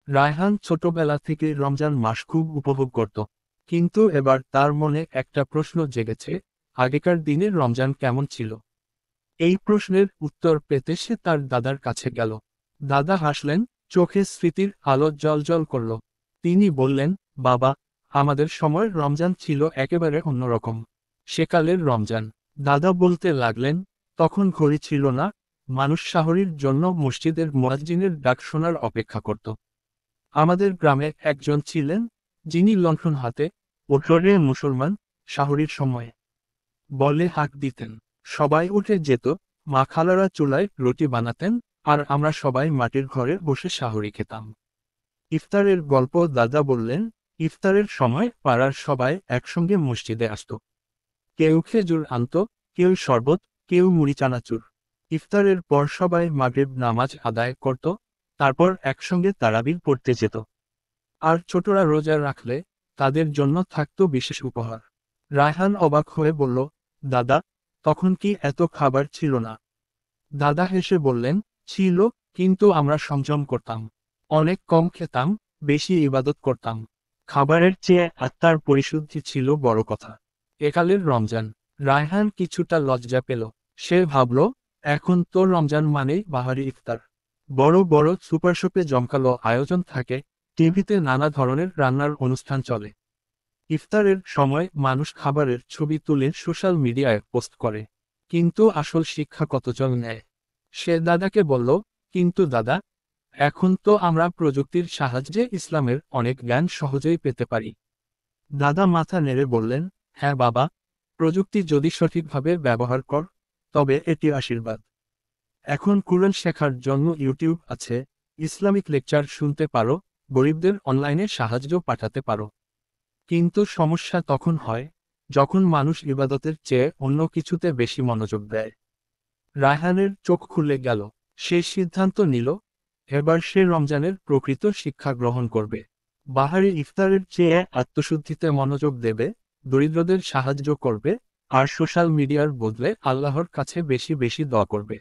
রায়হান ছোটবেলা থেকে রমজান মাস খুব উপভোগ করত, কিন্তু এবার তার মনে একটা প্রশ্ন জেগেছে, আগেকার দিনে রমজান কেমন ছিল। এই প্রশ্নের উত্তর পেতে সে তার দাদার কাছে গেল। দাদা হাসলেন, চোখে স্মৃতির আলো জ্বলজ্বল করল। তিনি বললেন, বাবা, আমাদের সময়ের রমজান ছিল একেবারে অন্যরকম। সেকালের রমজান, দাদা বলতে লাগলেন, তখন ঘড়ি ছিল না, মানুষ সাহরির জন্য মসজিদের মুয়াজ্জিনের ডাক শোনার অপেক্ষা করত। আমাদের গ্রামে একজন ছিলেন, যিনি লণ্ঠন হাতে, ওঠরে মুসলমান, সাহরির সময়ে বলে হাঁক দিতেন। সবাই উঠে যেত, মা খালারা চুলায় রুটি বানাতেন, আর আমরা সবাই মাটির ঘরে বসে সাহরি খেতাম। ইফতারের গল্প দাদা বললেন, ইফতারের সময় পাড়ার সবাই একসঙ্গে মসজিদে আসত। কেউ খেজুর আনত, কেউ শরবত, কেউ মুড়ি চানাচুর। ইফতারের পর সবাই মাগরিব নামাজ আদায় করত, তারপর একসঙ্গে তারাবির পড়তে যেত। আর ছোটরা রোজা রাখলে তাদের জন্য থাকতো বিশেষ উপহার। রায়হান অবাক হয়ে বলল, দাদা, তখন কি এত খাবার ছিল না? দাদা হেসে বললেন, ছিল, কিন্তু আমরা সংযম করতাম। অনেক কম খেতাম, বেশি ইবাদত করতাম। খাবারের চেয়ে আত্মার পরিশুদ্ধি ছিল বড় কথা। একালের রমজান। রায়হান কিছুটা লজ্জা পেল। সে ভাবল, এখন তো রমজান মানেই বাহারি ইফতার। বড় বড় সুপারশপে জমকালো আয়োজন থাকে, টিভিতে নানা ধরনের রান্নার অনুষ্ঠান চলে। ইফতারের সময় মানুষ খাবারের ছবি তুলে সোশ্যাল মিডিয়ায় পোস্ট করে। কিন্তু আসল শিক্ষা কতজন নেয়? সে দাদাকে বলল, কিন্তু দাদা, এখন তো আমরা প্রযুক্তির সাহায্যে ইসলামের অনেক জ্ঞান সহজেই পেতে পারি। দাদা মাথা নেড়ে বললেন, হ্যাঁ বাবা, প্রযুক্তি যদি সঠিকভাবে ব্যবহার কর, তবে এটি আশীর্বাদ। এখন কুরআন শেখার জন্য ইউটিউব আছে, ইসলামিক লেকচার শুনতে পারো, গরিবদের অনলাইনে সাহায্য পাঠাতে পারো। কিন্তু সমস্যা তখন হয়, যখন মানুষ ইবাদতের চেয়ে অন্য কিছুতে বেশি মনোযোগ দেয়। রায়হানের চোখ খুলে গেল। সে সিদ্ধান্ত নিল, এবার সে রমজানের প্রকৃত শিক্ষা গ্রহণ করবে। বাহারি ইফতারের চেয়ে আত্মশুদ্ধিতে মনোযোগ দেবে, দরিদ্রদের সাহায্য করবে, আর সোশ্যাল মিডিয়ার বদলে আল্লাহর কাছে বেশি বেশি দোয়া করবে।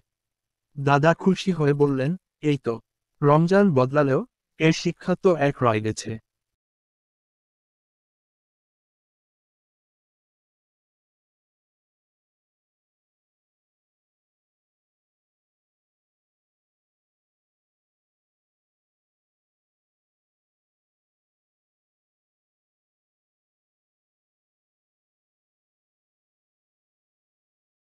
দাদা খুশি হয়ে বললেন, এই তো, রমজান বদলালেও এর শিক্ষা তো এক রয়ে গেছে।